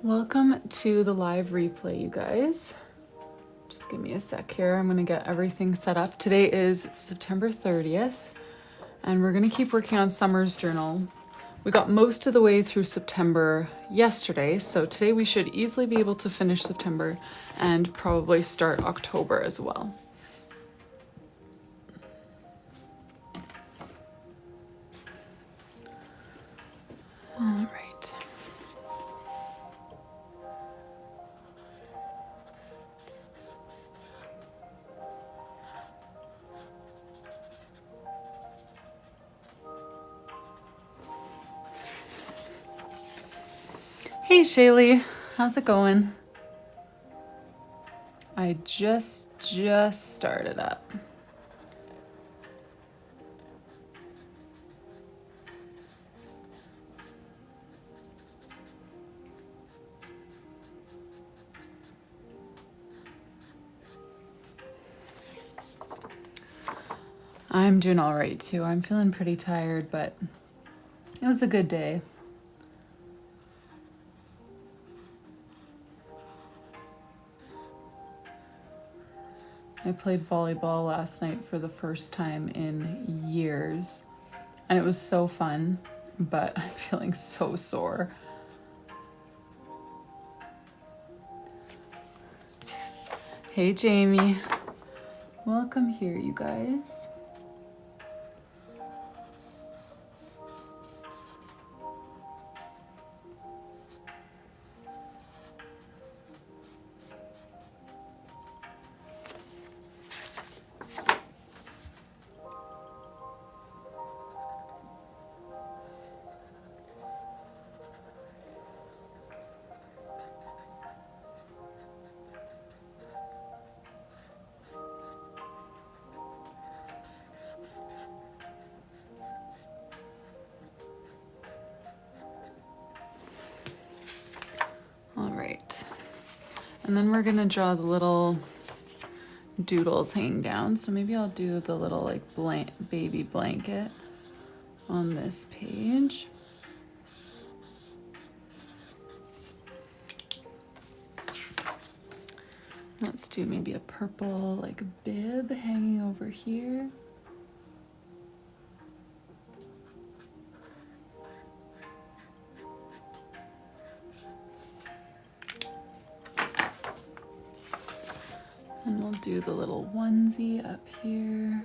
Welcome to the live replay, you guys. Just give me a sec here. I'm gonna get everything set up. Today is September 30th, and we're gonna keep working on Summer's journal. We got most of the way through September yesterday, so today we should easily be able to finish September and probably start October as well. All right. Hey Shaylee, how's it going? I just started up. I'm doing all right too. I'm feeling pretty tired, but it was a good day. I played volleyball last night for the first time in years, and it was so fun, but I'm feeling so sore. Hey Jamie, welcome here, you guys. All right, and then we're gonna draw the little doodles hanging down. So maybe I'll do the little like baby blanket on this page. Let's do maybe a purple like bib hanging over here. And we'll do the little onesie up here.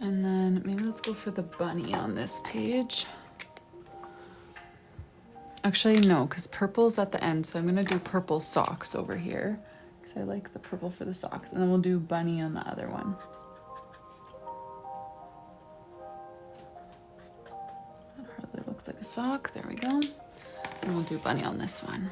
And then maybe let's go for the bunny on this page. Actually, no, because purple is at the end, so I'm gonna do purple socks over here because I like the purple for the socks. And then we'll do bunny on the other one. That hardly looks like a sock. There we go. And we'll do bunny on this one.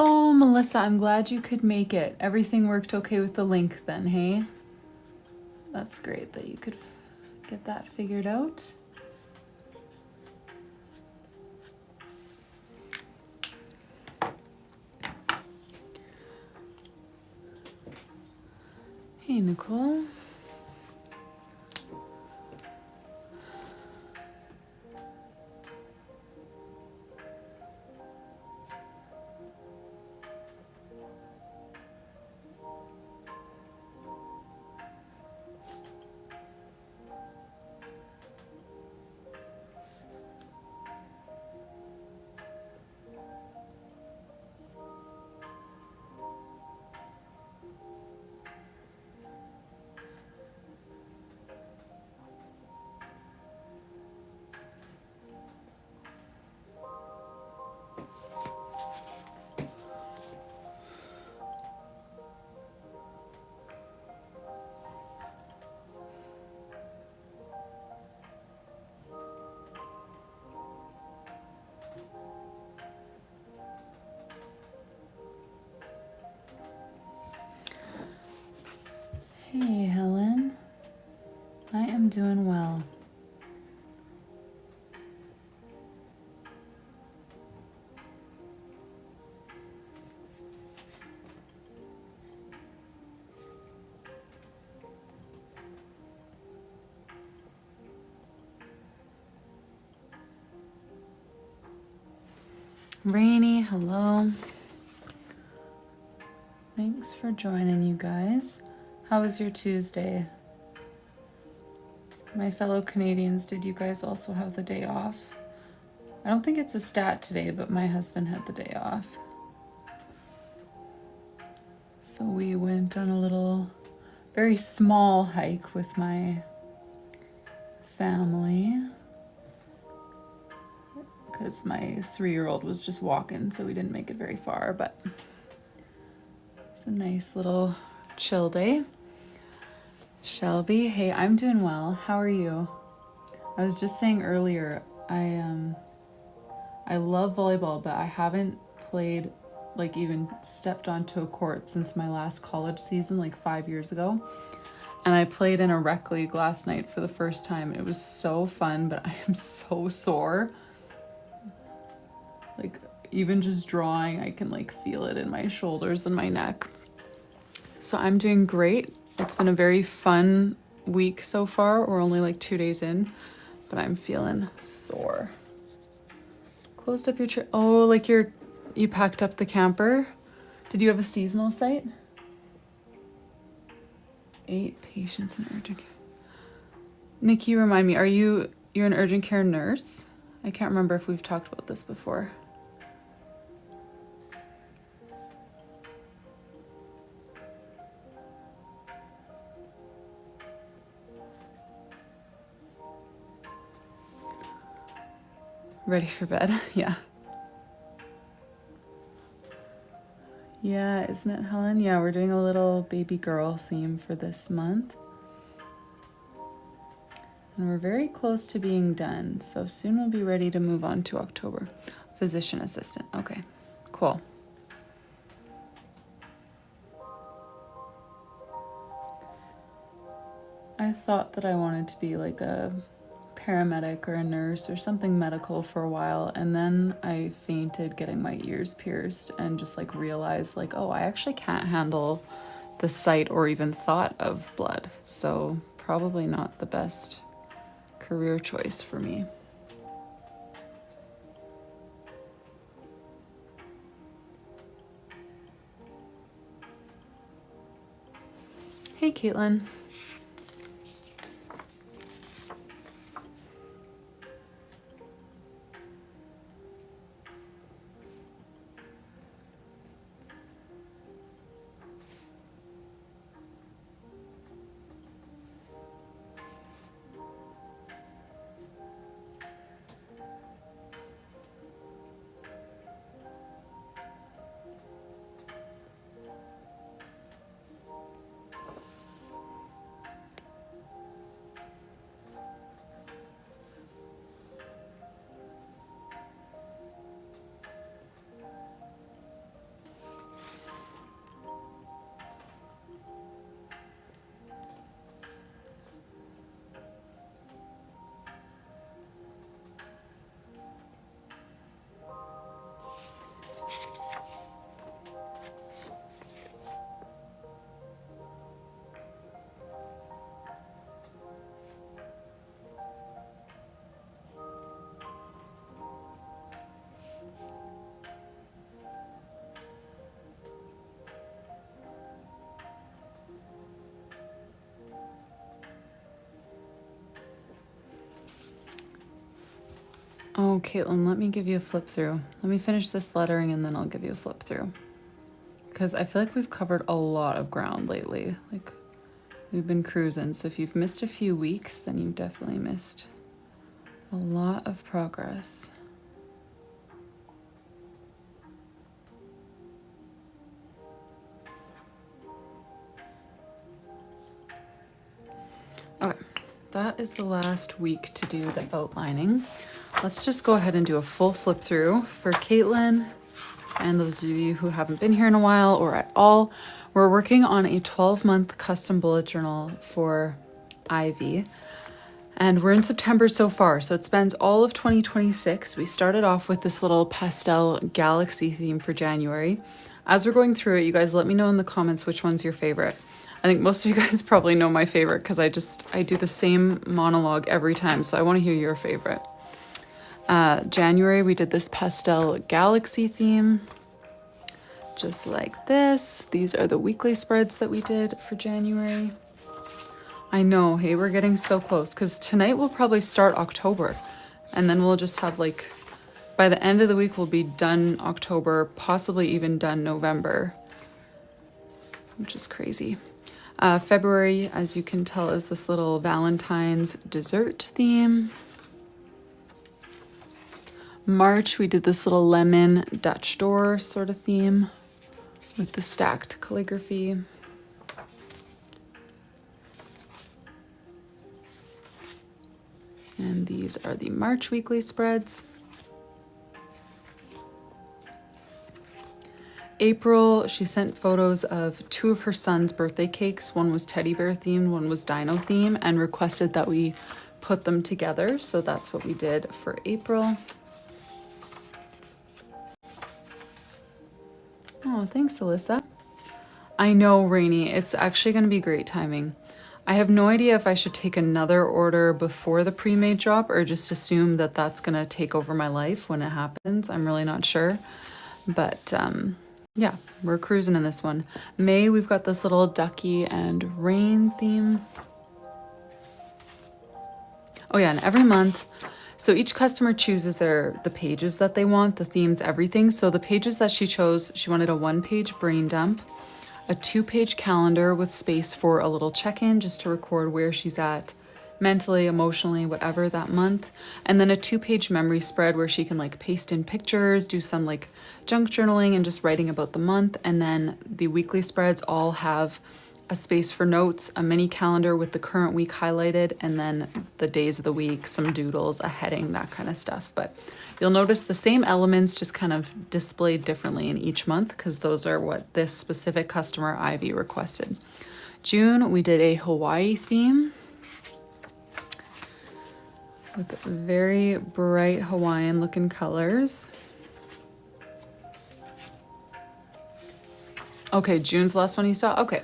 Oh, Melissa, I'm glad you could make it. Everything worked okay with the link then, hey? That's great that you could get that figured out. Hey, Nicole. doing well. Rainy, hello. Thanks for joining, you guys. How was your Tuesday? My fellow Canadians, did you guys also have the day off? I don't think it's a stat today, but my husband had the day off. So we went on a little, very small hike with my family because my 3-year-old was just walking, so we didn't make it very far, but it's a nice little chill day. Shelby, hey, I'm doing well. How are you? I was just saying earlier, I love volleyball, but I haven't played, like even stepped onto a court since my last college season, like 5 years ago. And I played in a rec league last night for the first time. It was so fun, but I am so sore. Like even just drawing, I can like feel it in my shoulders and my neck. So I'm doing great. It's been a very fun week so far. We're only like 2 days in, but I'm feeling sore. Closed up your trip. Oh, like you packed up the camper. Did you have a seasonal site? 8 patients in urgent care. Nikki, remind me, you're an urgent care nurse? I can't remember if we've talked about this before. Ready for bed? Yeah. Yeah, isn't it, Helen? Yeah, we're doing a little baby girl theme for this month. And we're very close to being done, so soon we'll be ready to move on to October. Physician assistant. Okay, cool. I thought that I wanted to be like a paramedic or a nurse or something medical for a while, and then I fainted getting my ears pierced and just like realized like, oh, I actually can't handle the sight or even thought of blood, so probably not the best career choice for me. Hey, Caitlin. Oh, Caitlin, let me give you a flip through. Let me finish this lettering and then I'll give you a flip through. Because I feel like we've covered a lot of ground lately. Like, we've been cruising. So if you've missed a few weeks, then you've definitely missed a lot of progress. Okay, that is the last week to do the outlining. Let's just go ahead and do a full flip through for Caitlin and those of you who haven't been here in a while or at all. We're working on a 12-month custom bullet journal for Ivy. And we're in September so far, so it spans all of 2026. We started off with this little pastel galaxy theme for January. As we're going through it, you guys let me know in the comments which one's your favorite. I think most of you guys probably know my favorite because I do the same monologue every time, so I want to hear your favorite. January, we did this pastel galaxy theme, just like this. These are the weekly spreads that we did for January. I know, hey, we're getting so close because tonight we'll probably start October, and then we'll just have like, by the end of the week we'll be done October, possibly even done November, which is crazy. February, as you can tell, is this little Valentine's dessert theme. March, we did this little lemon Dutch door sort of theme with the stacked calligraphy. And these are the March weekly spreads. April, she sent photos of 2 of her son's birthday cakes. One was teddy bear themed, one was dino theme, and requested that we put them together. So that's what we did for April. Oh, thanks, Alyssa. I know, Rainy, it's actually going to be great timing. I have no idea if I should take another order before the pre-made drop or just assume that that's going to take over my life when it happens. I'm really not sure. But yeah, we're cruising in this one. May, we've got this little ducky and rain theme. Oh yeah, and every month, so each customer chooses the pages that they want, the themes, everything. So the pages that she chose, she wanted a 1-page brain dump, a 2-page calendar with space for a little check-in just to record where she's at mentally, emotionally, whatever that month, and then a 2-page memory spread where she can like paste in pictures, do some like junk journaling and just writing about the month. And then the weekly spreads all have a space for notes, a mini calendar with the current week highlighted, and then the days of the week, some doodles, a heading, that kind of stuff. But you'll notice the same elements just kind of displayed differently in each month because those are what this specific customer, Ivy, requested. June, we did a Hawaii theme with very bright Hawaiian looking colors. Okay, June's the last one you saw? Okay.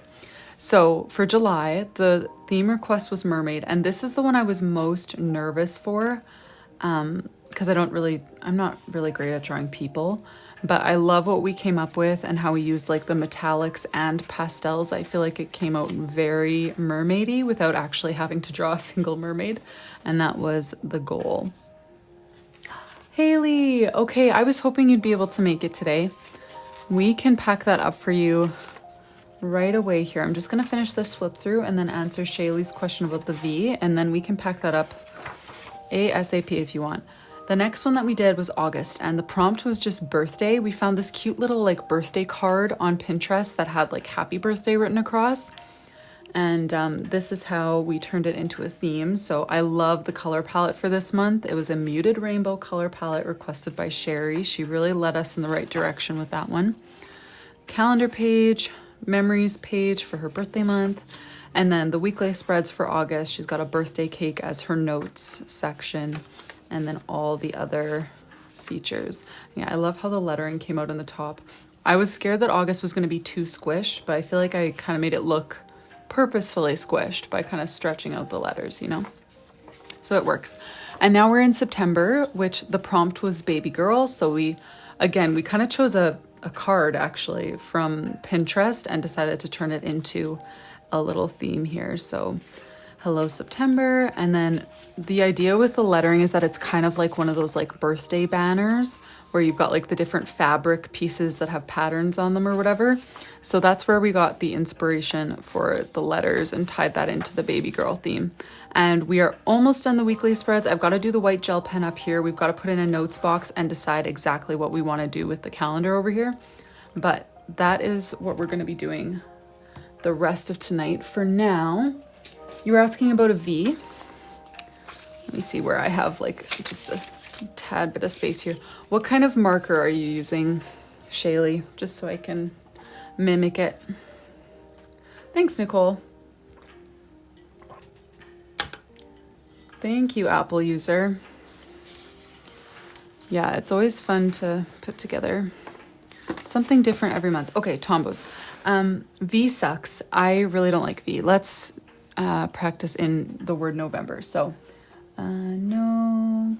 So for July, the theme request was mermaid, and this is the one I was most nervous for because I'm not really great at drawing people, but I love what we came up with and how we used like the metallics and pastels. I feel like it came out very mermaidy without actually having to draw a single mermaid, and that was the goal. Haley, okay, I was hoping you'd be able to make it today. We can pack that up for you right away here. I'm just going to finish this flip through and then answer Shaylee's question about the V, and then we can pack that up ASAP if you want. The next one that we did was August, and the prompt was just birthday. We found this cute little like birthday card on Pinterest that had like happy birthday written across, and this is how we turned it into a theme. So I love the color palette for this month. It was a muted rainbow color palette requested by Sherry. She really led us in the right direction with that one. Calendar page, memories page for her birthday month, and then the weekly spreads for August. She's got a birthday cake as her notes section, and then all the other features. Yeah, I love how the lettering came out on the top. I was scared that August was going to be too squished, but I feel like I kind of made it look purposefully squished by kind of stretching out the letters, you know? So it works. And now we're in September, which the prompt was baby girl. So we kind of chose a card actually from Pinterest and decided to turn it into a little theme here. So hello September. And then the idea with the lettering is that it's kind of like one of those like birthday banners where you've got like the different fabric pieces that have patterns on them or whatever. So that's where we got the inspiration for the letters and tied that into the baby girl theme. And we are almost done the weekly spreads. I've got to do the white gel pen up here. We've got to put in a notes box and decide exactly what we want to do with the calendar over here. But that is what we're going to be doing the rest of tonight. For now, you were asking about a V. Let me see where I have like just a tad bit of space here. What kind of marker are you using, Shaylee? Just so I can mimic it. Thanks, Nicole. Thank you, Apple user. Yeah, it's always fun to put together something different every month. Okay, Tombos. V sucks. I really don't like V. Let's practice in the word November. So, no.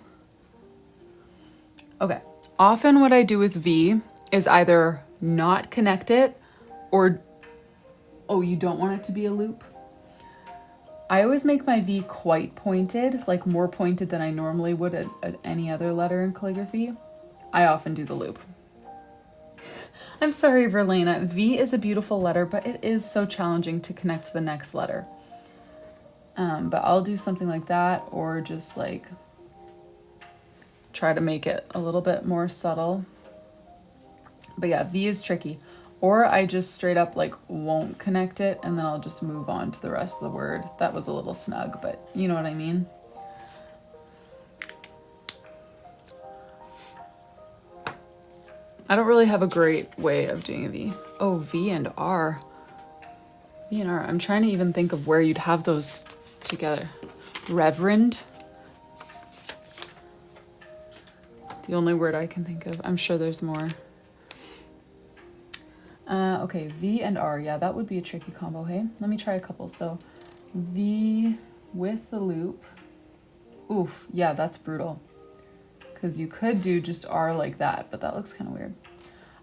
Okay. Often what I do with V is either not connect it or, oh, you don't want it to be a loop? I always make my V quite pointed, like more pointed than I normally would at any other letter in calligraphy. I often do the loop. I'm sorry, Verlena. V is a beautiful letter, but it is so challenging to connect to the next letter. But I'll do something like that, or just like try to make it a little bit more subtle. But yeah, V is tricky. Or I just straight up like won't connect it and then I'll just move on to the rest of the word. That was a little snug, but you know what I mean? I don't really have a great way of doing a V. Oh, V and R. V and R. I'm trying to even think of where you'd have those together. Reverend. The only word I can think of. I'm sure there's more. Okay, V and R. Yeah, that would be a tricky combo, hey? Let me try a couple. So, V with the loop. Oof, yeah, that's brutal. Because you could do just R like that, but that looks kind of weird.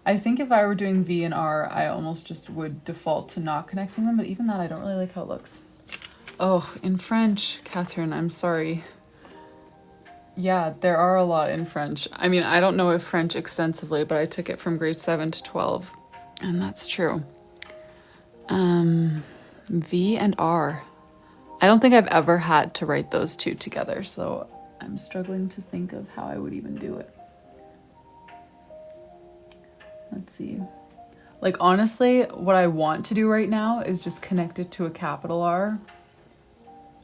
I think if I were doing V and R, I almost just would default to not connecting them, but even that, I don't really like how it looks. Oh, in French, Catherine, I'm sorry. Yeah, there are a lot in French. I mean, I don't know French extensively, but I took it from grade 7 to 12. And that's true. V and R. I don't think I've ever had to write those two together, so I'm struggling to think of how I would even do it. Let's see. Like, honestly, what I want to do right now is just connect it to a capital R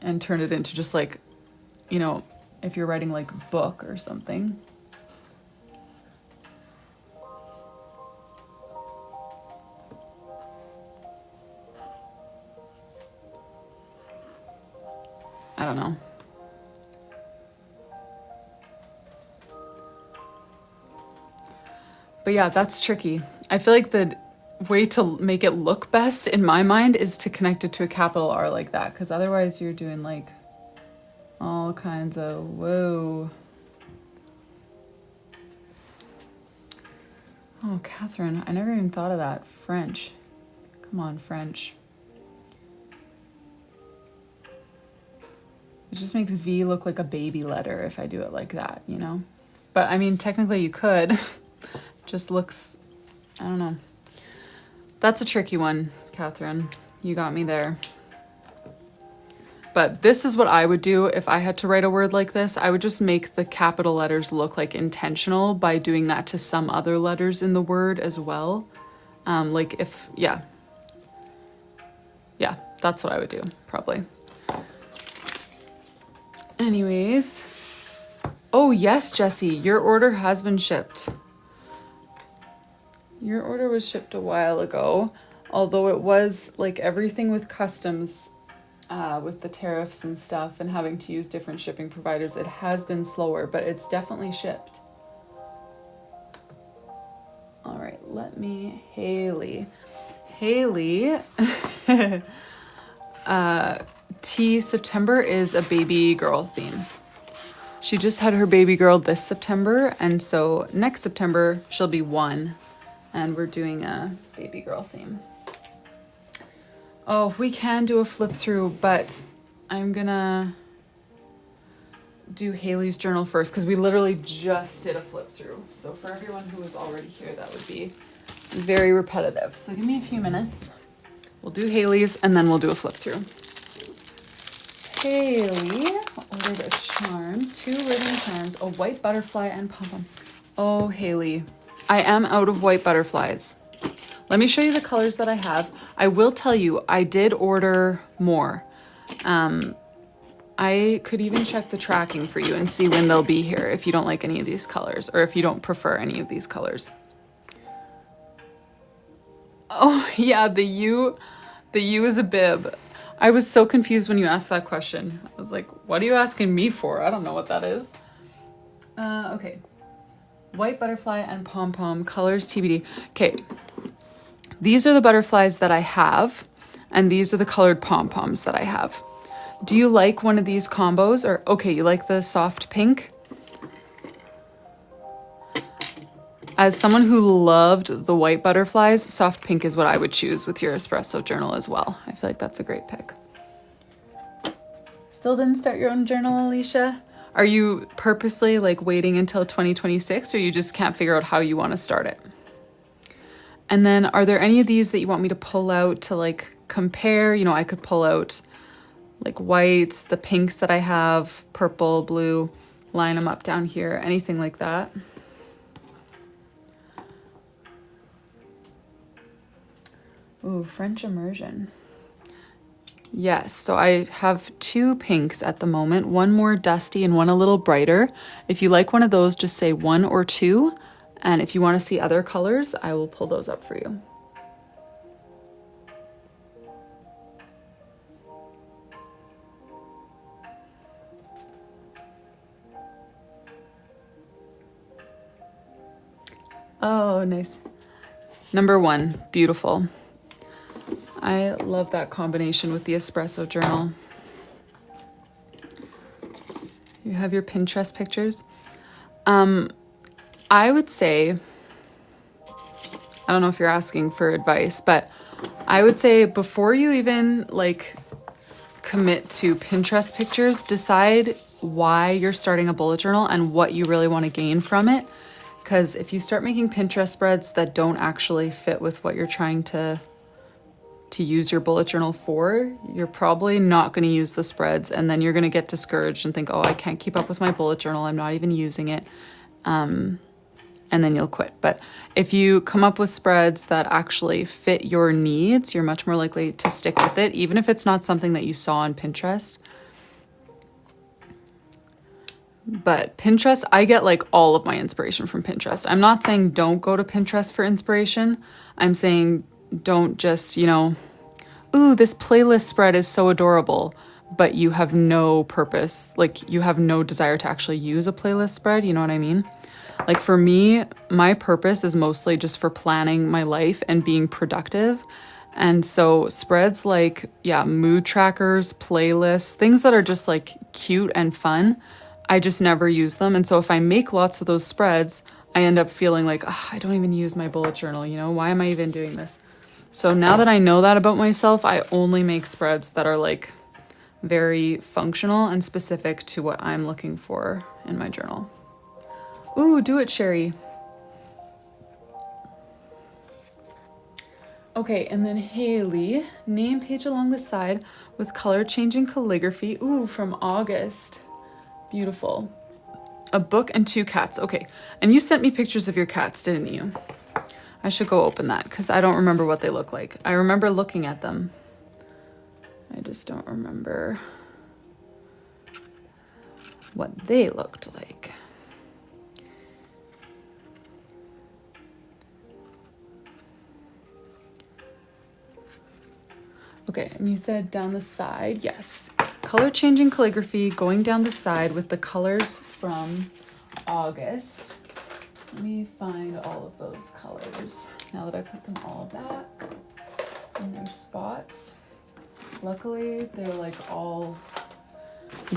and turn it into just like, you know, if you're writing like book or something. I don't know. But yeah, that's tricky. I feel like the way to make it look best in my mind is to connect it to a capital R like that, because otherwise you're doing like all kinds of whoa. Oh, Catherine, I never even thought of that. French. Come on, French. It just makes V look like a baby letter if I do it like that, you know? But I mean, technically you could. Just looks, I don't know. That's a tricky one, Catherine. You got me there. But this is what I would do if I had to write a word like this. I would just make the capital letters look like intentional by doing that to some other letters in the word as well. Like if, yeah. Yeah, that's what I would do, probably. Anyways. Oh, yes, Jessie, your order has been shipped. Your order was shipped a while ago, although it was like everything with customs, with the tariffs and stuff and having to use different shipping providers, it has been slower, but it's definitely shipped. All right, let me, Haley. September is a baby girl theme. She just had her baby girl this September, and so next September she'll be 1, and we're doing a baby girl theme. Oh, we can do a flip through, but I'm gonna do Haley's journal first because we literally just did a flip through. So for everyone who was already here, that would be very repetitive. So give me a few minutes. We'll do Haley's and then we'll do a flip through. Haley ordered a charm, 2 ribbon charms, a white butterfly and pom-pom. Oh, Haley, I am out of white butterflies. Let me show you the colors that I have. I will tell you, I did order more. I could even check the tracking for you and see when they'll be here if you don't like any of these colors or if you don't prefer any of these colors. Oh, yeah, the U is a bib. I was so confused when you asked that question. I was like, what are you asking me for? I don't know what that is. Okay. White butterfly and pom-pom, colors TBD. Okay. These are the butterflies that I have, and these are the colored pom-poms that I have. Do you like one of these combos? Or, okay, you like the soft pink? As someone who loved the white butterflies, soft pink is what I would choose with your espresso journal as well. I feel like that's a great pick. Still didn't start your own journal, Alicia? Are you purposely like waiting until 2026, or you just can't figure out how you want to start it? And then are there any of these that you want me to pull out to like compare? You know, I could pull out like whites, the pinks that I have, purple, blue, line them up down here, anything like that. Ooh, French immersion. Yes, so I have 2 pinks at the moment, one more dusty and one a little brighter. If you like one of those, just say 1 or 2. And if you want to see other colors, I will pull those up for you. Oh, nice. Number 1, beautiful. I love that combination with the espresso journal. You have your Pinterest pictures. I would say, I don't know if you're asking for advice, but I would say before you even like commit to Pinterest pictures, decide why you're starting a bullet journal and what you really want to gain from it. Because if you start making Pinterest spreads that don't actually fit with what you're trying to use your bullet journal for, you're probably not going to use the spreads, and then you're going to get discouraged and think, oh, I can't keep up with my bullet journal, I'm not even using it, and then you'll quit. But if you come up with spreads that actually fit your needs, you're much more likely to stick with it, even if it's not something that you saw on Pinterest. But Pinterest, I get like all of my inspiration from Pinterest. I'm not saying don't go to Pinterest for inspiration. I'm saying don't just, you know, ooh, this playlist spread is so adorable, but you have no purpose, like you have no desire to actually use a playlist spread, you know what I mean? Like for me, my purpose is mostly just for planning my life and being productive. And so spreads like, yeah, mood trackers, playlists, things that are just like cute and fun, I just never use them. And so if I make lots of those spreads, I end up feeling like, oh, I don't even use my bullet journal, you know, why am I even doing this? So now that I know that about myself, I only make spreads that are like very functional and specific to what I'm looking for in my journal. Ooh, do it, Sherry. Okay, and then Haley, name page along the side with color changing calligraphy. Ooh, from August. Beautiful. A book and 2 cats. Okay, and you sent me pictures of your cats, didn't you? I should go open that because I don't remember what they look like. I remember looking at them. I just don't remember what they looked like. Okay, and you said down the side, yes. Color changing calligraphy going down the side with the colors from August. Let me find all of those colors now that I put them all back in their spots. Luckily, they're like all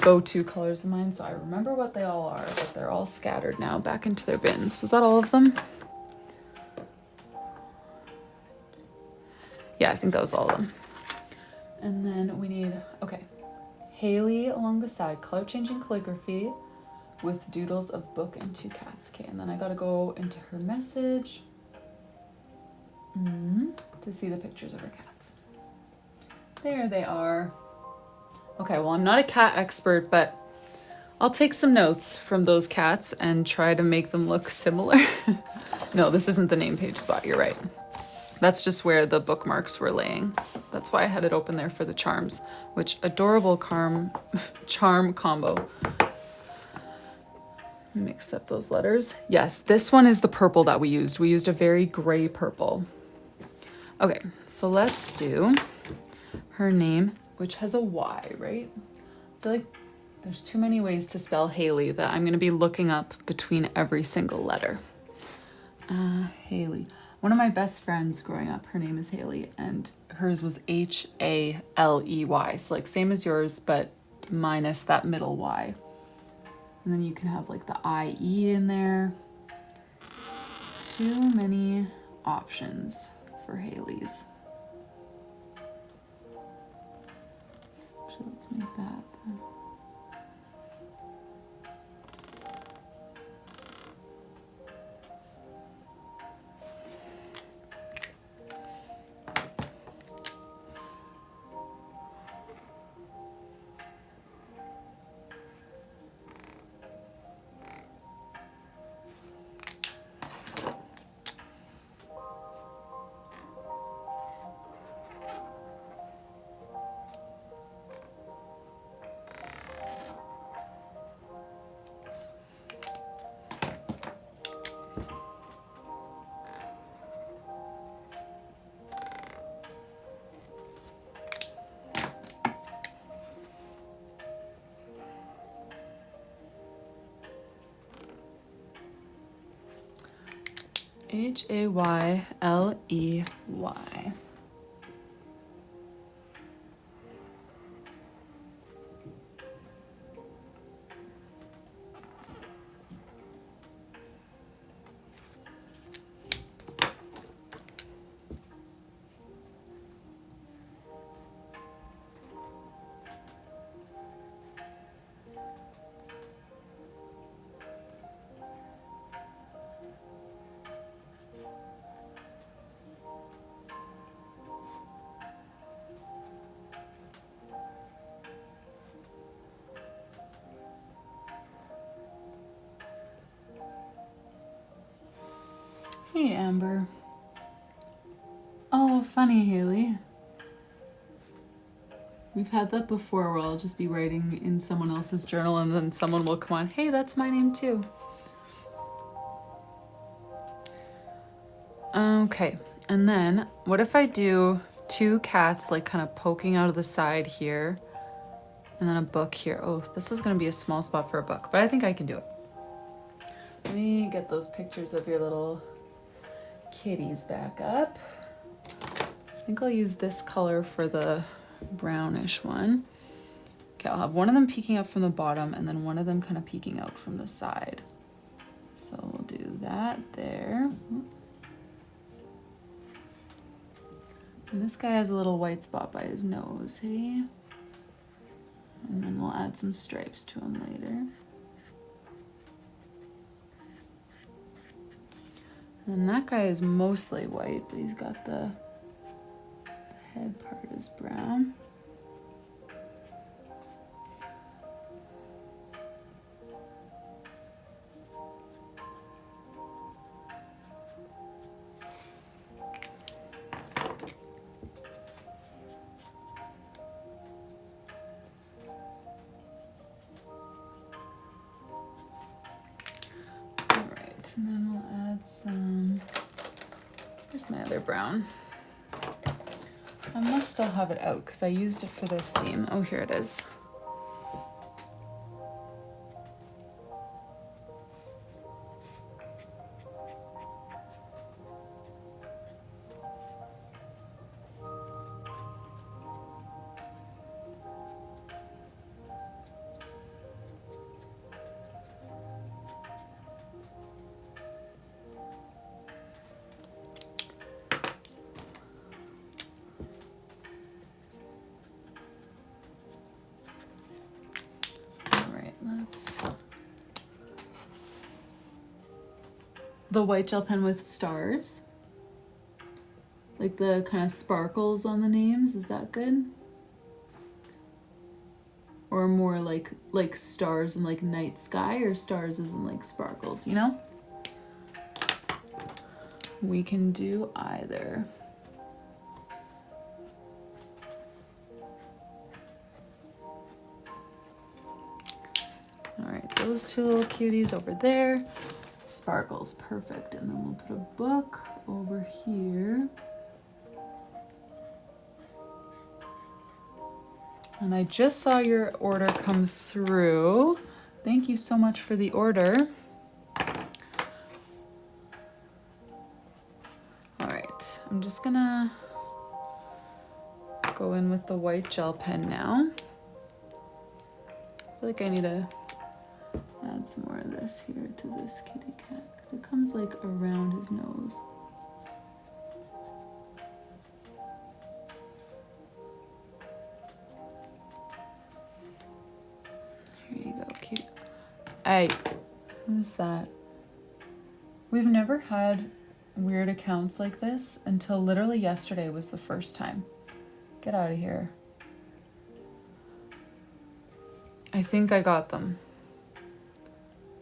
go-to colors of mine, so I remember what they all are, but they're all scattered now back into their bins. Was that all of them? Yeah, I think that was all of them. And then we need, okay, Haley along the side, color changing calligraphy with doodles of book and 2 cats. Okay, and then I gotta go into her message to see the pictures of her cats. There they are. Okay, well, I'm not a cat expert, but I'll take some notes from those cats and try to make them look similar. No, this isn't the name page spot, you're right. That's just where the bookmarks were laying. That's why I had it open there for the charms, which adorable charm combo. Mix up those letters. Yes, this one is the purple that we used. We used a very gray purple. Okay, so let's do her name, which has a Y, right? I feel like there's too many ways to spell Haley that I'm gonna be looking up between every single letter. Haley. One of my best friends growing up, her name is Haley, and hers was Haley. So like same as yours, but minus that middle Y. And then you can have like the IE in there. Too many options for Haley's. So let's make that then. Hayley. Hey, Amber. Oh, funny, Haley. We've had that before where I'll just be writing in someone else's journal and then someone will come on, hey, that's my name too. Okay, and then what if I do two cats like kind of poking out of the side here and then a book here? Oh, this is gonna be a small spot for a book, but I think I can do it. Let me get those pictures of your little kitties back up. I think I'll use this color for the brownish one. Okay, I'll have one of them peeking up from the bottom and then one of them kind of peeking out from the side. So we'll do that there. And this guy has a little white spot by his nose, hey? And then we'll add some stripes to him later. And that guy is mostly white, but he's got the head part is brown. And then we'll add some, here's my other brown. I must still have it out because I used it for this theme. Oh, here it is. The white gel pen with stars, like the kind of sparkles on the names, is that good? Or more like stars and like night sky, or stars as in like sparkles, you know? We can do either. All right, those two little cuties over there. Sparkles, perfect. And then we'll put a book over here. And I just saw your order come through. Thank you so much for the order. All right, I'm just gonna go in with the white gel pen now. I feel like I need to add some more of this here to this kitty cat because it comes like around his nose. Here you go, cute. Hey, who's that? We've never had weird accounts like this until literally yesterday was the first time. Get out of here. I think I got them.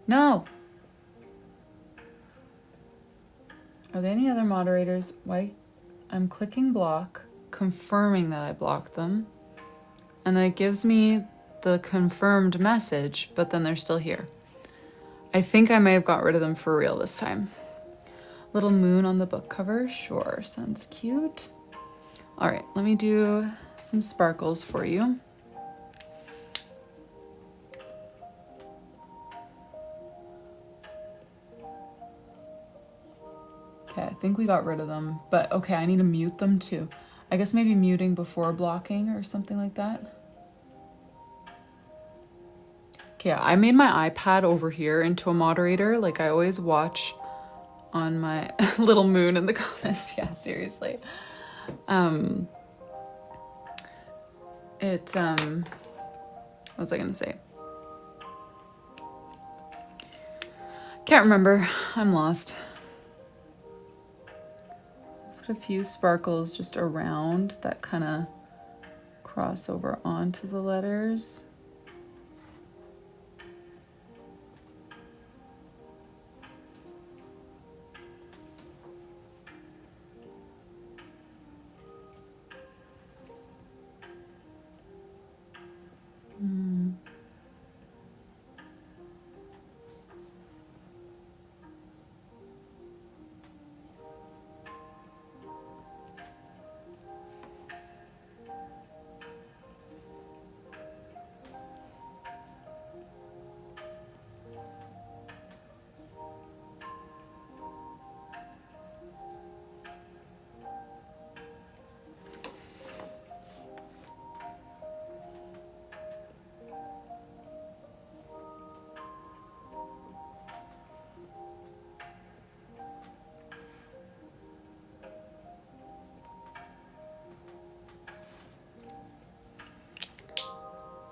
No. Are there any other moderators? Why? I'm clicking block, confirming that I blocked them. And then it gives me the confirmed message, but then they're still here. I think I may have got rid of them for real this time. Little moon on the book cover. Sure, sounds cute. All right, let me do some sparkles for you. Okay, I think we got rid of them, but okay, I need to mute them too. I guess maybe muting before blocking or something like that. Okay, I made my iPad over here into a moderator. Like I always watch on my little moon in the comments. Yeah, seriously. What was I gonna say? Can't remember. I'm lost. Put a few sparkles just around that kind of cross over onto the letters.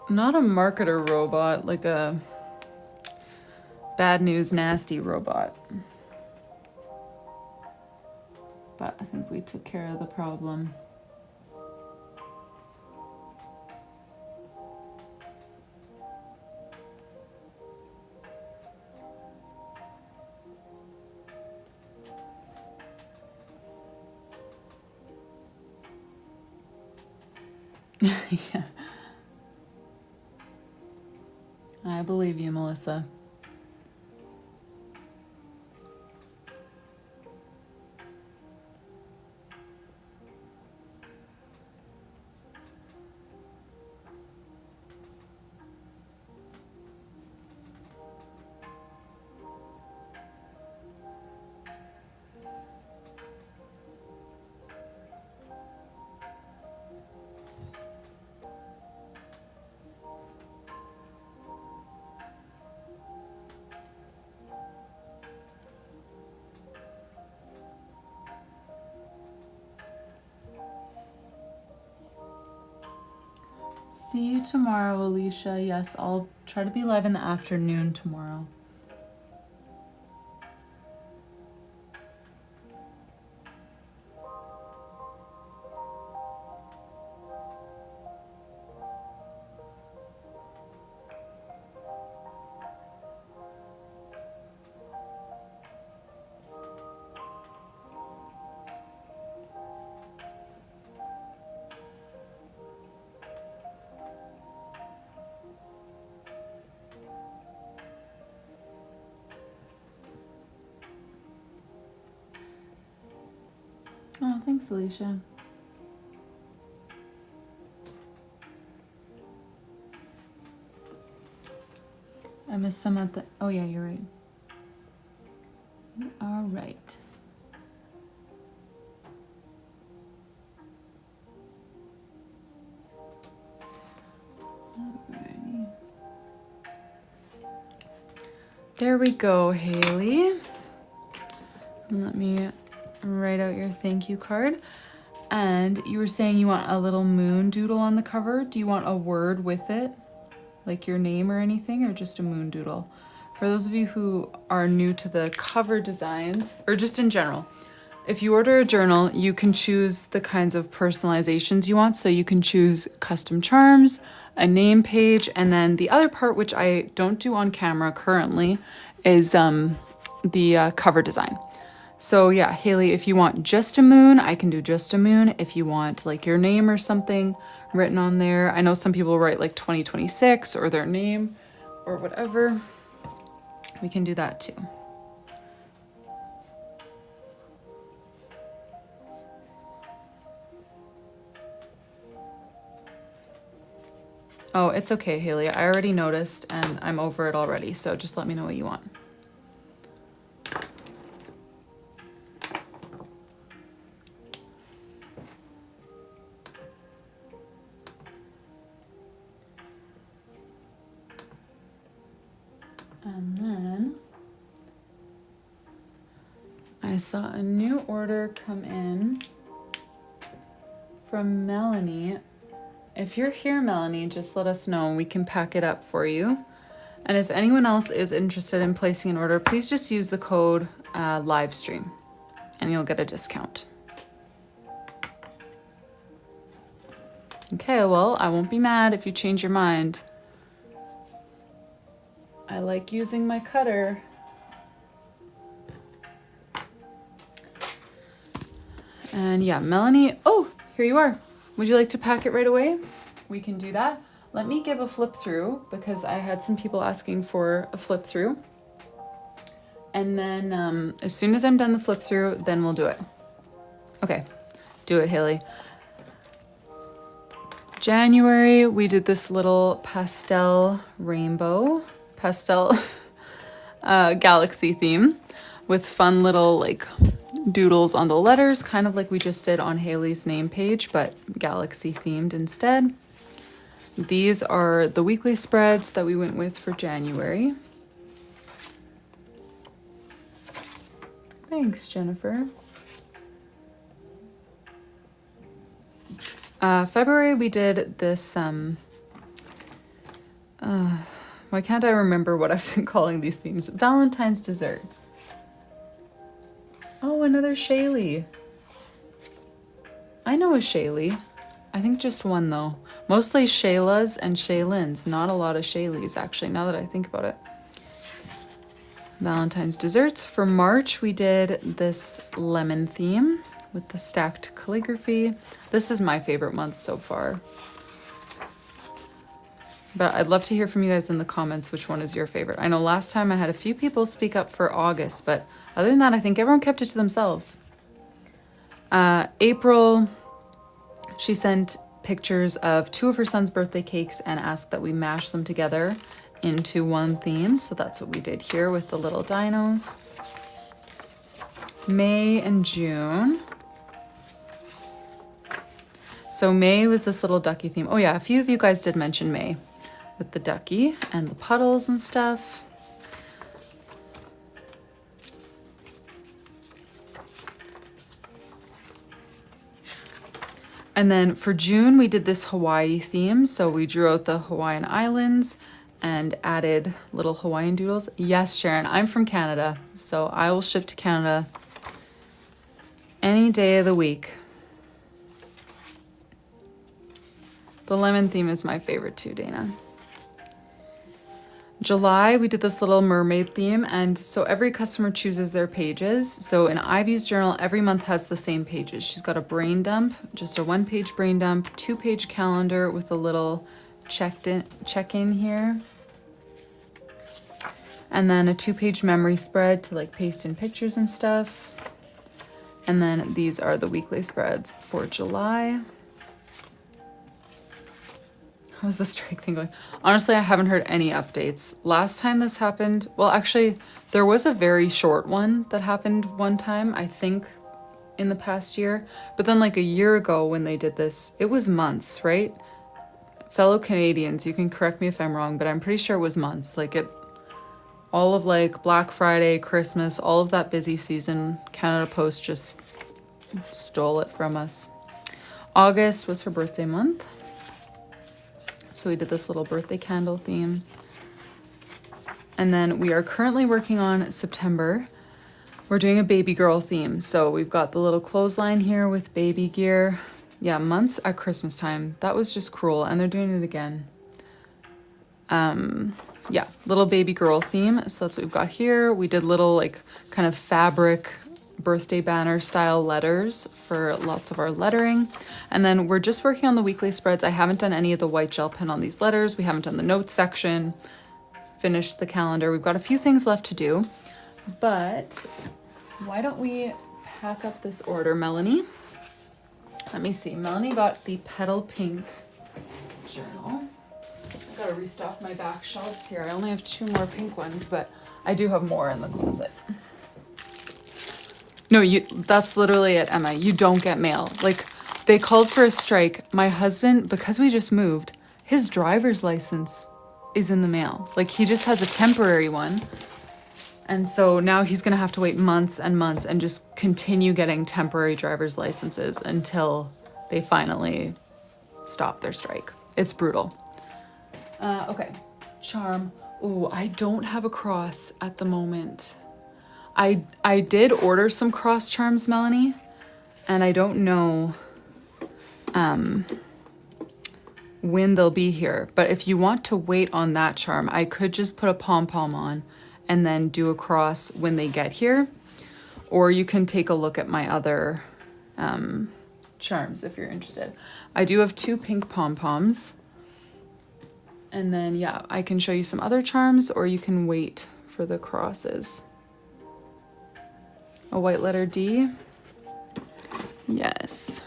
Not a marketer robot, like a bad news nasty robot. But I think we took care of the problem. Yeah. I believe you, Melissa. See you tomorrow, Alicia. Yes, I'll try to be live in the afternoon tomorrow. Oh, thanks, Alicia. missed some at the, oh yeah, you're right. You are right. Alrighty. There we go, Haley. Let me write out your thank you card. And you were saying you want a little moon doodle on the cover. Do you want a word with it? Like your name or anything, or just a moon doodle? For those of you who are new to the cover designs, or just in general, if you order a journal, you can choose the kinds of personalizations you want. So you can choose custom charms, a name page, and then the other part, which I don't do on camera currently, is the cover design. So yeah, Haley, if you want just a moon, I can do just a moon. If you want like your name or something written on there, I know some people write like 2026 or their name or whatever. We can do that too. Oh, it's okay, Haley. I already noticed and I'm over it already. So just let me know what you want. And then I saw a new order come in from Melanie. If you're here, Melanie, just let us know and we can pack it up for you. And if anyone else is interested in placing an order, please just use the code livestream and you'll get a discount. Okay, well, I won't be mad if you change your mind. I like using my cutter. And yeah, Melanie, oh, here you are. Would you like to pack it right away? We can do that. Let me give a flip through because I had some people asking for a flip through. And then as soon as I'm done the flip through, then we'll do it. Okay, do it, Haley. January, we did this little pastel rainbow, pastel galaxy theme with fun little like doodles on the letters, kind of like we just did on Haley's name page, but galaxy themed instead. These are the weekly spreads that we went with for January. Thanks, Jennifer. February, we did this, why can't I remember what I've been calling these themes? Valentine's desserts. Oh, another Shaylee. I know a Shaylee. I think just one though. Mostly Shaylas and Shaylins. Not a lot of Shaylees actually, now that I think about it. Valentine's desserts. For March, we did this lemon theme with the stacked calligraphy. This is my favorite month so far. But I'd love to hear from you guys in the comments which one is your favorite. I know last time I had a few people speak up for August, but other than that, I think everyone kept it to themselves. April, she sent pictures of 2 of her son's birthday cakes and asked that we mash them together into one theme. So that's what we did here with the little dinos. May and June. So May was this little ducky theme. Oh yeah, a few of you guys did mention May with the ducky and the puddles and stuff. And then for June, we did this Hawaii theme. So we drew out the Hawaiian Islands and added little Hawaiian doodles. Yes, Sharon, I'm from Canada, so I will ship to Canada any day of the week. The lemon theme is my favorite too, Dana. July, we did this little mermaid theme, and so every customer chooses their pages. So in Ivy's journal, every month has the same pages. She's got a brain dump, just a 1-page brain dump, 2-page calendar with a little check-in here. And then a 2-page memory spread to like paste in pictures and stuff. And then these are the weekly spreads for July. How's the strike thing going? Honestly, I haven't heard any updates. Last time this happened, well, actually, there was a very short one that happened one time, I think, in the past year. But then like a year ago when they did this, it was months, right? Fellow Canadians, you can correct me if I'm wrong, but I'm pretty sure it was months. Like all of like Black Friday, Christmas, all of that busy season, Canada Post just stole it from us. August was her birthday month. So we did this little birthday candle theme. And then we are currently working on September. We're doing a baby girl theme. So we've got the little clothesline here with baby gear. Yeah, months at Christmas time. That was just cruel. And they're doing it again. Yeah, little baby girl theme. So that's what we've got here. We did little like kind of fabric birthday banner style letters for lots of our lettering. And then we're just working on the weekly spreads. I haven't done any of the white gel pen on these letters. We haven't done the notes section, finished the calendar. We've got a few things left to do, but why don't we pack up this order, Melanie? Let me see. Melanie got the Petal Pink journal. I've got to restock my back shelves here. I only have 2 more pink ones, but I do have more in the closet. No, that's literally it, Emma. You don't get mail. Like, they called for a strike. My husband, because we just moved, his driver's license is in the mail. Like, he just has a temporary one. And so now he's going to have to wait months and months and just continue getting temporary driver's licenses until they finally stop their strike. It's brutal. Okay. Charm. Ooh, I don't have a cross at the moment. I did order some cross charms, Melanie, and I don't know when they'll be here. But if you want to wait on that charm, I could just put a pom-pom on and then do a cross when they get here. Or you can take a look at my other charms if you're interested. I do have 2 pink pom-poms. And then, yeah, I can show you some other charms, or you can wait for the crosses. A white letter D. Yes.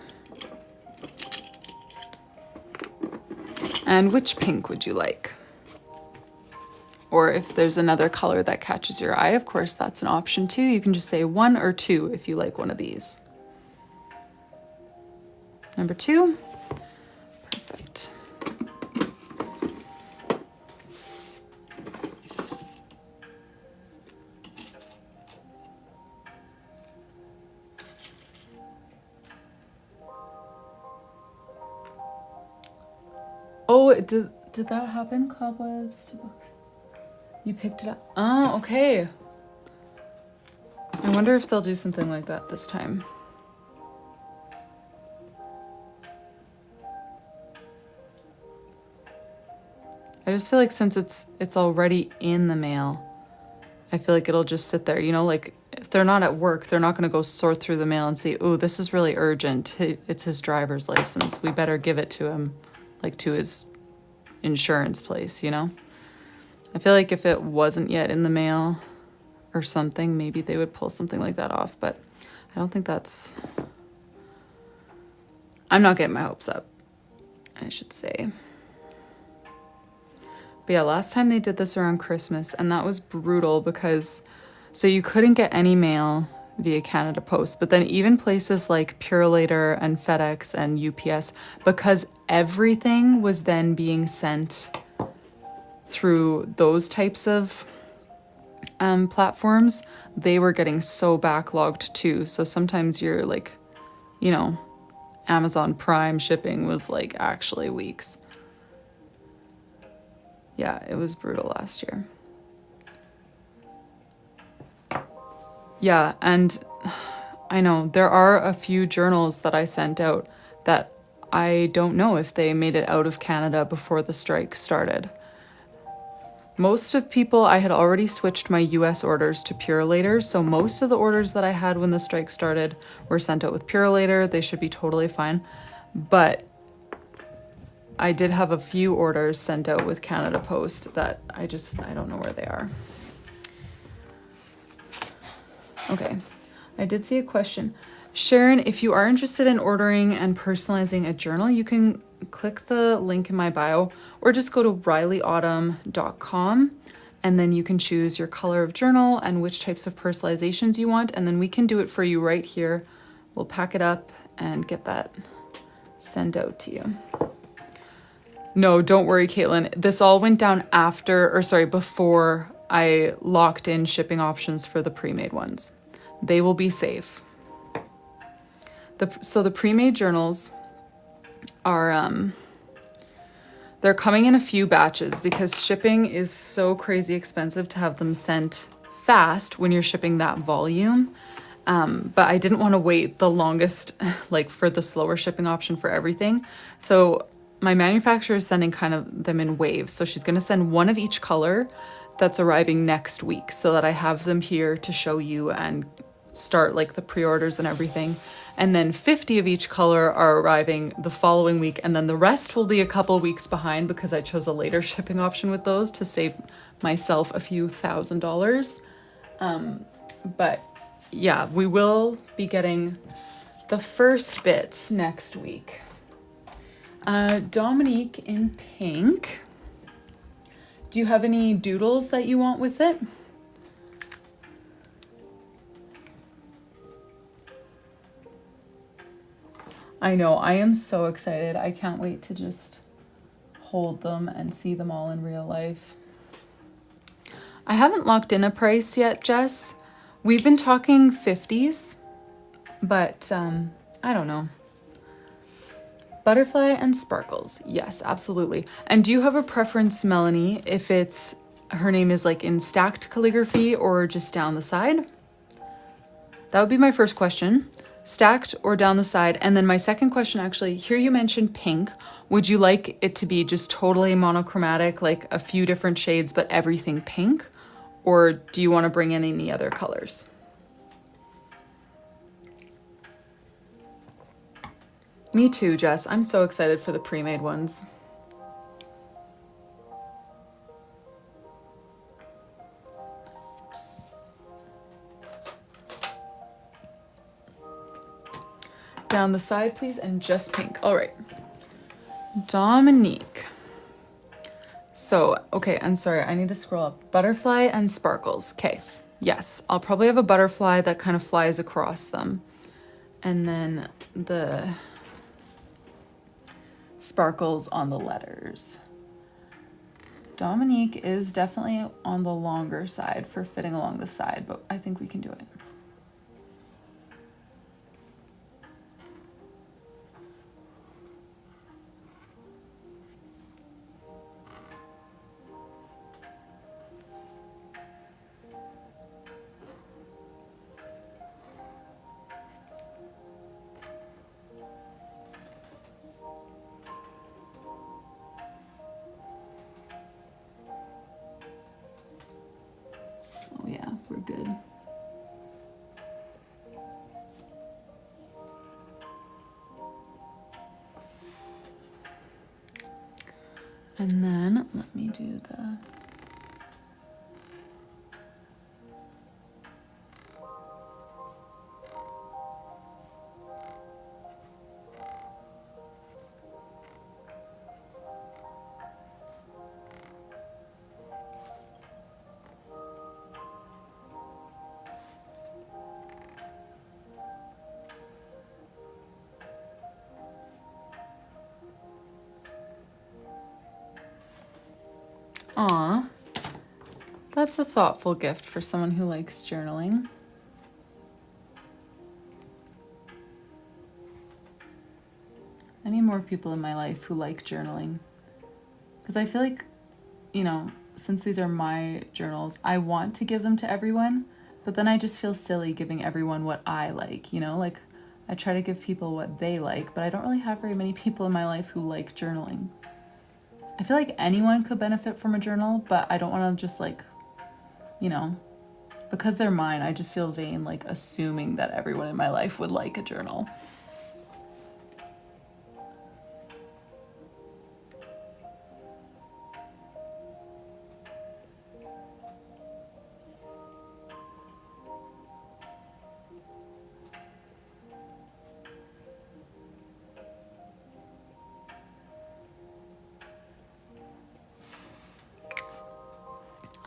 And which pink would you like? Or if there's another color that catches your eye, of course, that's an option too. You can just say 1 or 2 if you like one of these. Number 2. Perfect. Oh, did that happen? Cobwebs to books. You picked it up. Oh, okay. I wonder if they'll do something like that this time. I just feel like since it's already in the mail, I feel like it'll just sit there. You know, like if they're not at work, they're not going to go sort through the mail and see, oh, this is really urgent. It's his driver's license. We better give it to him, like to his insurance place, you know? I feel like if it wasn't yet in the mail or something, maybe they would pull something like that off, but I don't think that's... I'm not getting my hopes up, I should say. But yeah, last time they did this around Christmas, and that was brutal because... So you couldn't get any mail via Canada Post, but then even places like Purolator and FedEx and UPS, because everything was then being sent through those types of platforms, they were getting so backlogged too. So sometimes you're like, you know, Amazon Prime shipping was like actually weeks. Yeah, it was brutal last year. Yeah, and I know there are a few journals that I sent out that I don't know if they made it out of Canada before the strike started. Most of people, I had already switched my US orders to Purolator, so most of the orders that I had when the strike started were sent out with Purolator. They should be totally fine. But I did have a few orders sent out with Canada Post that I don't know where they are. Okay, I did see a question. Sharon, if you are interested in ordering and personalizing a journal, you can click the link in my bio or just go to RyleeAutumn.com and then you can choose your color of journal and which types of personalizations you want, and then we can do it for you right here. We'll pack it up and get that sent out to you. No, don't worry, Caitlin. This all went down before I locked in shipping options for the pre-made ones. They will be safe. So the pre-made journals are, they're coming in a few batches because shipping is so crazy expensive to have them sent fast when you're shipping that volume. But I didn't want to wait the longest, like for the slower shipping option for everything. So my manufacturer is sending kind of them in waves. So she's going to send one of each color that's arriving next week so that I have them here to show you and start like the pre-orders and everything. And then 50 of each color are arriving the following week. And then the rest will be a couple weeks behind because I chose a later shipping option with those to save myself a few $1,000s. But yeah, we will be getting the first bits next week. Dominique in pink. Do you have any doodles that you want with it? I know, I am so excited. I can't wait to just hold them and see them all in real life. I haven't locked in a price yet, Jess. We've been talking 50s, but I don't know. Butterfly and sparkles. Yes, absolutely. And do you have a preference, Melanie, if it's her name is like in stacked calligraphy or just down the side? That would be my first question. Stacked or down the side. And then my second question, actually, here you mentioned pink. Would you like it to be just totally monochromatic, like a few different shades, but everything pink? Or do you want to bring in any other colors? Me too, Jess. I'm so excited for the pre-made ones. Down the side, please, and just pink. All right. Dominique. So, okay, I'm sorry, I need to scroll up. Butterfly and sparkles. Okay, yes, I'll probably have a butterfly that kind of flies across them. And then the sparkles on the letters. Dominique is definitely on the longer side for fitting along the side, but I think we can do it. Oh yeah, we're good. And then let me do the Aw, that's a thoughtful gift for someone who likes journaling. I need more people in my life who like journaling. Because I feel like, you know, since these are my journals, I want to give them to everyone, but then I just feel silly giving everyone what I like, you know? Like, I try to give people what they like, but I don't really have very many people in my life who like journaling. I feel like anyone could benefit from a journal, but I don't want to just like, you know, because they're mine, I just feel vain like assuming that everyone in my life would like a journal.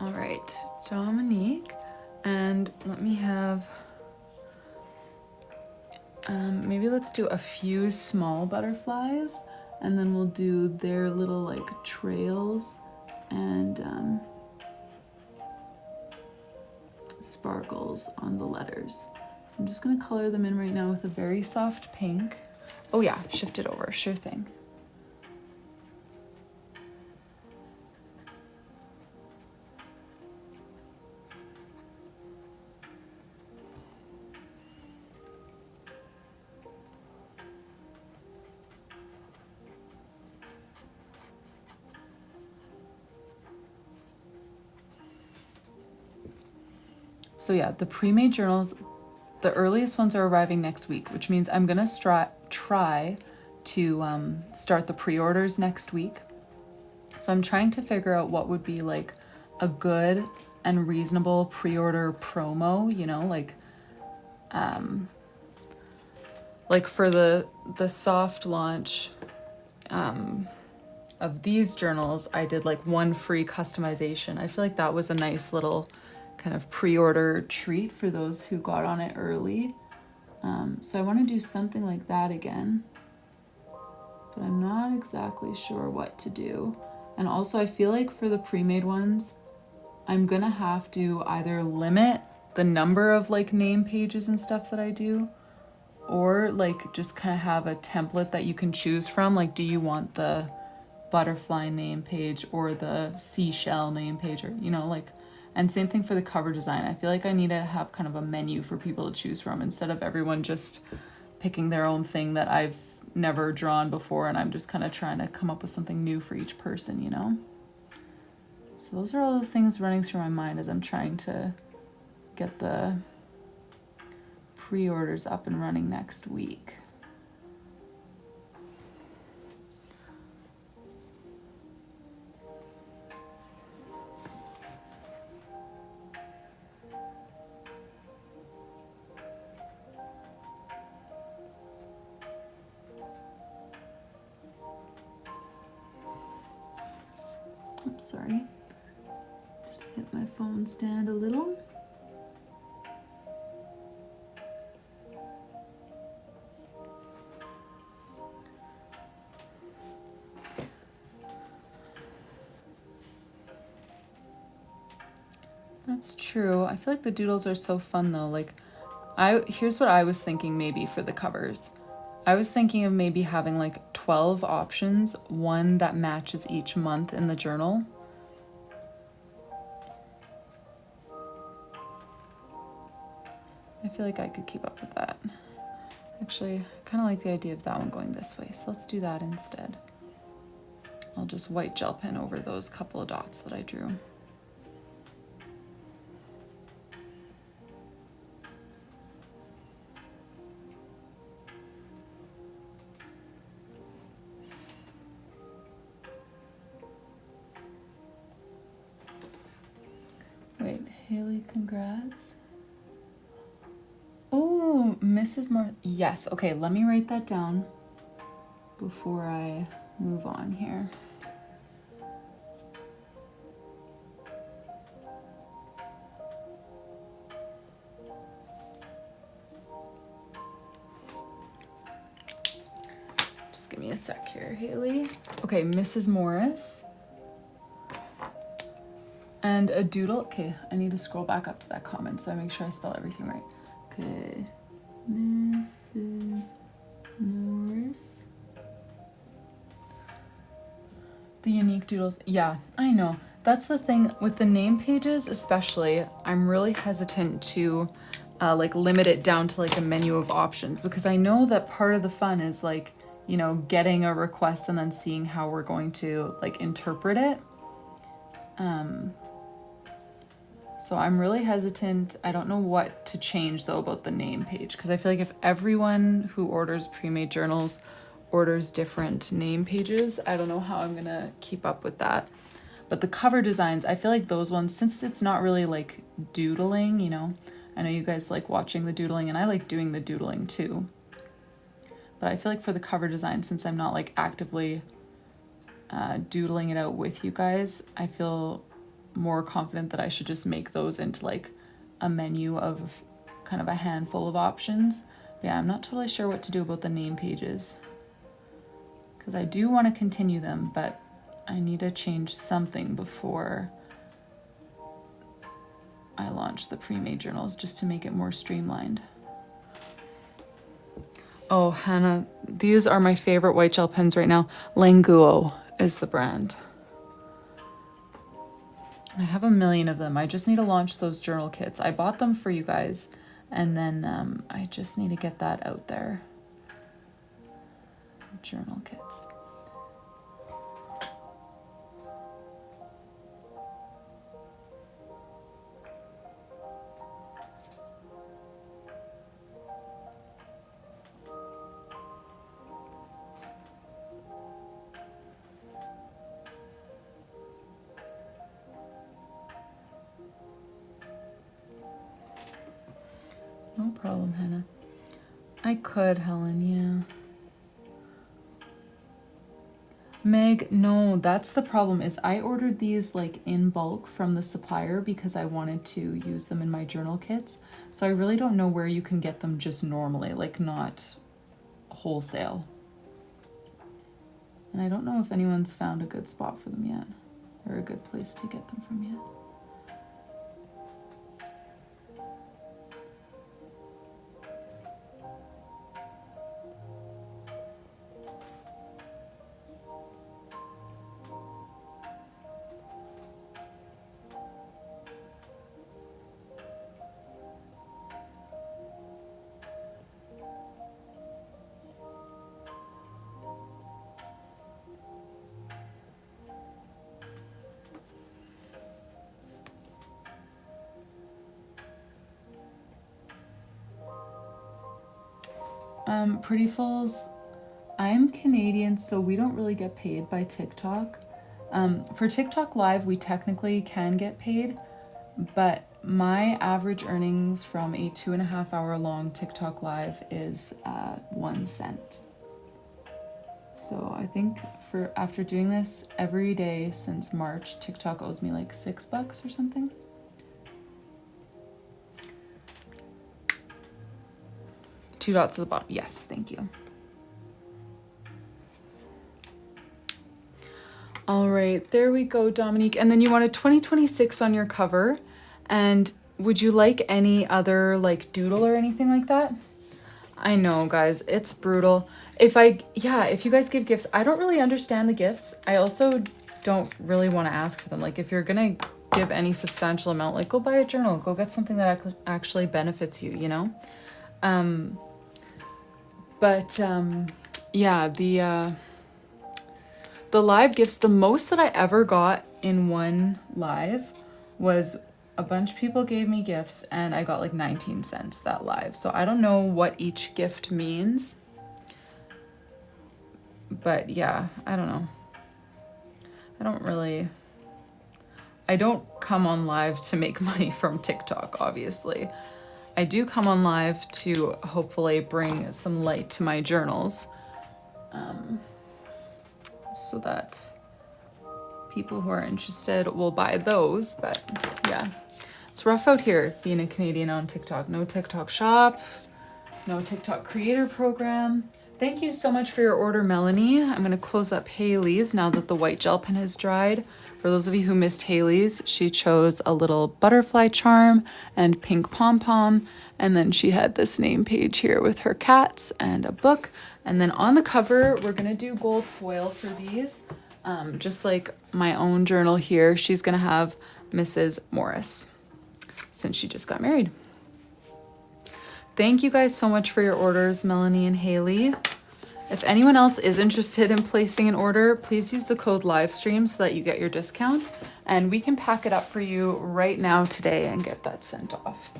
All right, Dominique, and let me have, maybe let's do a few small butterflies, and then we'll do their little like trails and sparkles on the letters. So I'm just gonna color them in right now with a very soft pink. Oh yeah, shift it over, sure thing. So yeah, the pre-made journals, the earliest ones are arriving next week, which means I'm gonna try to start the pre-orders next week. So I'm trying to figure out what would be like a good and reasonable pre-order promo, you know, like for the soft launch of these journals, I did like one free customization. I feel like that was a nice little kind of pre-order treat for those who got on it early. So I want to do something like that again, but I'm not exactly sure what to do. And also I feel like for the pre-made ones, I'm gonna have to either limit the number of like name pages and stuff that I do, or like just kind of have a template that you can choose from. Like, do you want the butterfly name page or the seashell name page, or, you know, like, and same thing for the cover design. I feel like I need to have kind of a menu for people to choose from instead of everyone just picking their own thing that I've never drawn before and I'm just kind of trying to come up with something new for each person, you know? So those are all the things running through my mind as I'm trying to get the pre-orders up and running next week. Oops, sorry. Just hit my phone stand a little. That's true. I feel like the doodles are so fun though. Like, here's what I was thinking maybe for the covers. I was thinking of maybe having like 12 options, one that matches each month in the journal. I feel like I could keep up with that. Actually, I kind of like the idea of that one going this way, so let's do that instead. I'll just white gel pen over those couple of dots that I drew. Wait, Haley, congrats. Oh, Mrs. Yes, okay, let me write that down before I move on here. Just give me a sec here, Haley. Okay, Mrs. Morris. And a doodle. Okay, I need to scroll back up to that comment so I make sure I spell everything right. Okay, Mrs. Morris. The unique doodles. Yeah, I know. That's the thing with the name pages, especially. I'm really hesitant to like limit it down to like a menu of options, because I know that part of the fun is like, you know, getting a request and then seeing how we're going to like interpret it. So I'm really hesitant. I don't know what to change though about the name page, because I feel like if everyone who orders pre-made journals orders different name pages, I don't know how I'm gonna keep up with that. But the cover designs, I feel like those ones, since it's not really like doodling, you know, I know you guys like watching the doodling and I like doing the doodling too. But I feel like for the cover design, since I'm not like actively doodling it out with you guys, I feel more confident that I should just make those into like a menu of kind of a handful of options. But yeah, I'm not totally sure what to do about the name pages, because I do want to continue them, but I need to change something before I launch the pre-made journals, just to make it more streamlined. Oh, Hannah, these are my favorite white gel pens right now. Languo is the brand. I have a million of them. I just need to launch those journal kits. I bought them for you guys, and then I just need to get that out there. Journal kits. No problem, Hannah. I could, Helen, yeah. Meg, no, that's the problem, is I ordered these like in bulk from the supplier because I wanted to use them in my journal kits. So I really don't know where you can get them just normally, like not wholesale. And I don't know if anyone's found a good spot for them yet, or a good place to get them from yet. Prettyfuls, I'm Canadian, so we don't really get paid by TikTok. For TikTok Live, we technically can get paid, but my average earnings from a 2.5 hour long TikTok Live is 1 cent. So I think after doing this every day since March, TikTok owes me like $6 or something. Two dots at the bottom. Yes, thank you. All right, there we go, Dominique. And then you wanted 2026 on your cover. And would you like any other like doodle or anything like that? I know, guys, it's brutal. If you guys give gifts, I don't really understand the gifts. I also don't really want to ask for them. Like if you're gonna give any substantial amount, like go buy a journal, go get something that actually benefits you, you know? Yeah, the live gifts, the most that I ever got in one live was a bunch of people gave me gifts and I got like 19 cents that live. So I don't know what each gift means, but yeah, I don't know. I don't come on live to make money from TikTok, obviously. I do come on live to hopefully bring some light to my journals, so that people who are interested will buy those. But yeah, it's rough out here being a Canadian on TikTok. No TikTok shop, no TikTok creator program. Thank you so much for your order, Melanie. I'm gonna close up Haley's now that the white gel pen has dried. For those of you who missed Haley's, she chose a little butterfly charm and pink pom-pom. And then she had this name page here with her cats and a book. And then on the cover, we're gonna do gold foil for these. Just like my own journal here, she's gonna have Mrs. Morris since she just got married. Thank you guys so much for your orders, Melanie and Haley. If anyone else is interested in placing an order, please use the code livestream so that you get your discount, and we can pack it up for you right now today and get that sent off.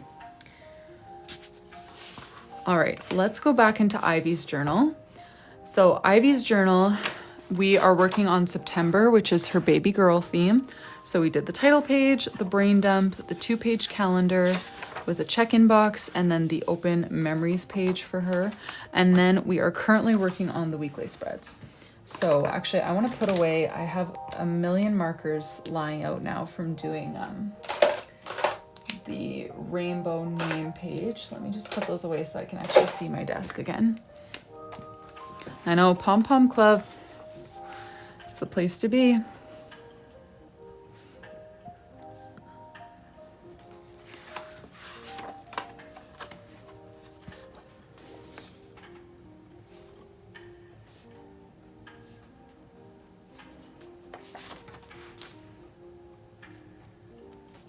All right, let's go back into Ivy's journal. So Ivy's journal, we are working on September, which is her baby girl theme. So we did the title page, the brain dump, the 2-page calendar, with a check-in box, and then the open memories page for her. And then we are currently working on the weekly spreads. So actually I want to put away, I have a million markers lying out now from doing the rainbow name page. Let me just put those away so I can actually see my desk again. I know, Pom Pom Club, it's the place to be.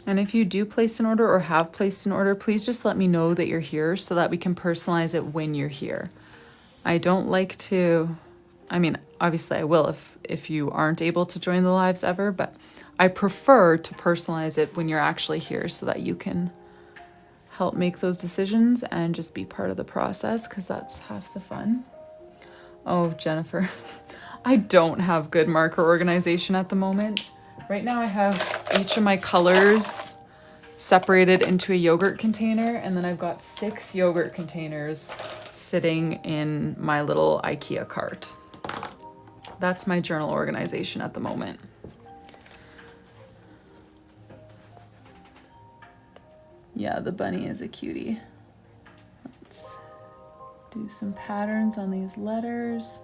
And if you do place an order or have placed an order, please just let me know that you're here so that we can personalize it when you're here. I don't like to, I mean, obviously I will if you aren't able to join the lives ever, but I prefer to personalize it when you're actually here so that you can help make those decisions and just be part of the process, because that's half the fun. Oh, Jennifer, I don't have good marker organization at the moment. Right now I have each of my colors separated into a yogurt container, and then I've got 6 yogurt containers sitting in my little IKEA cart. That's my journal organization at the moment. Yeah, the bunny is a cutie. Let's do some patterns on these letters.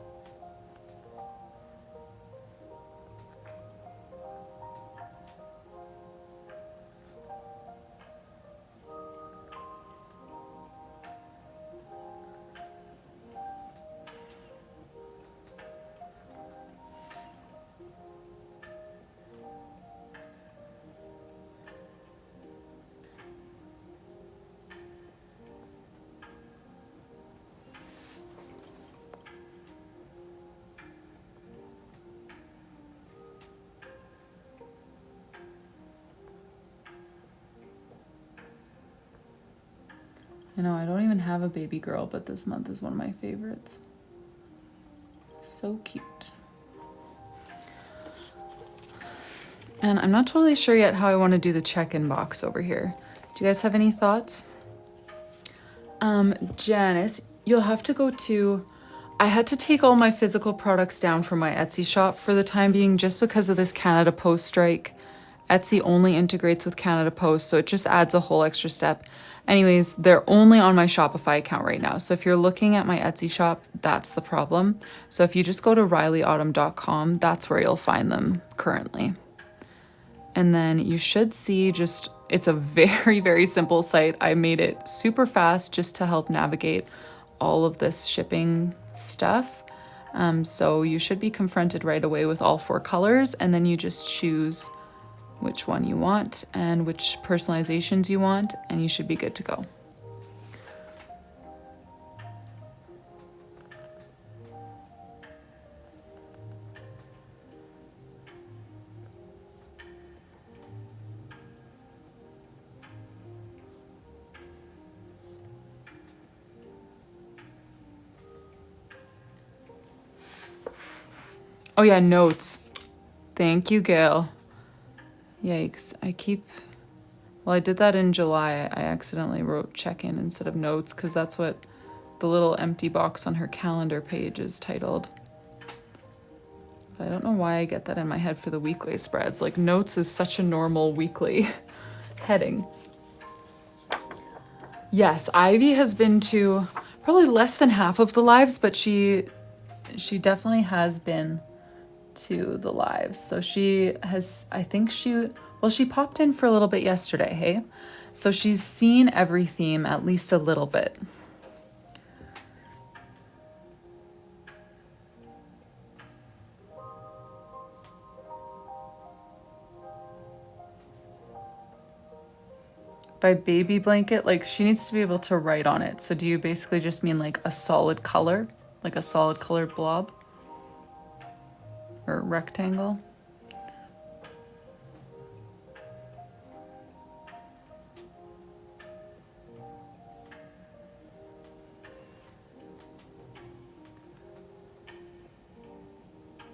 I know, I don't even have a baby girl, but this month is one of my favorites. So cute. And I'm not totally sure yet how I want to do the check-in box over here. Do you guys have any thoughts? Janice, you'll have to go to... I had to take all my physical products down from my Etsy shop for the time being just because of this Canada Post strike. Etsy only integrates with Canada Post, so it just adds a whole extra step. Anyways, they're only on my Shopify account right now. So if you're looking at my Etsy shop, that's the problem. So if you just go to RyleeAutumn.com, that's where you'll find them currently. And then you should see just, it's a very, very simple site. I made it super fast just to help navigate all of this shipping stuff. So you should be confronted right away with all 4 colors, and then you just choose which one you want and which personalizations you want, and you should be good to go. Oh yeah, notes. Thank you, Gail. Yikes, well, I did that in July. I accidentally wrote check-in instead of notes because that's what the little empty box on her calendar page is titled. But I don't know why I get that in my head for the weekly spreads. Like, notes is such a normal weekly heading. Yes, Ivy has been to probably less than half of the lives, but she definitely has been to the lives. So she has, I think she popped in for a little bit yesterday, hey? So she's seen every theme at least a little bit. By baby blanket, like she needs to be able to write on it. So do you basically just mean like a solid color, like a solid colored blob? Or rectangle?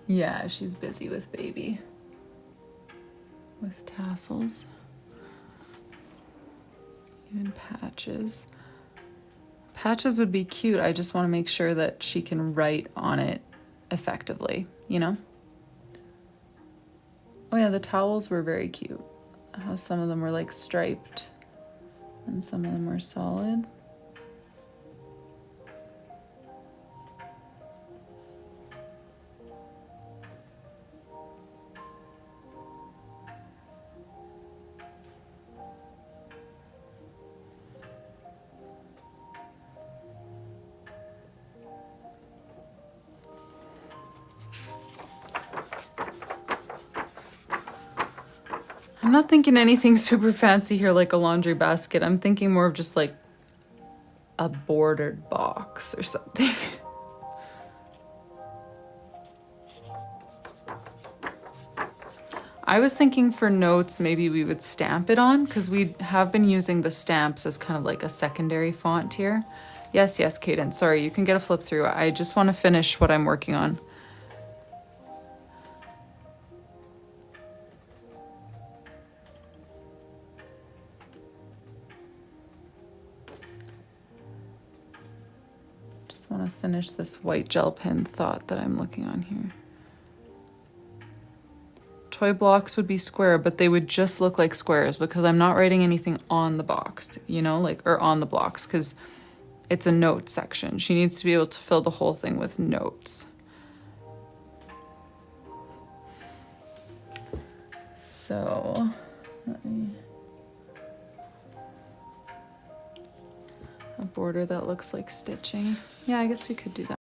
Yeah, she's busy with baby. With tassels. Even patches. Patches would be cute. I just want to make sure that she can write on it effectively, you know? Oh yeah, the towels were very cute. How some of them were like striped and some of them were solid. I'm not thinking anything super fancy here like a laundry basket. I'm thinking more of just like a bordered box or something. I was thinking for notes, maybe we would stamp it on because we have been using the stamps as kind of like a secondary font here. Yes, yes, Kaden, sorry, you can get a flip through. I just want to finish what I'm working on. Just want to finish this white gel pen thought that I'm looking on here. Toy blocks would be square, but they would just look like squares because I'm not writing anything on the box, you know, like, or on the blocks, because it's a note section. She needs to be able to fill the whole thing with notes. So, let me... a border that looks like stitching. Yeah, I guess we could do that.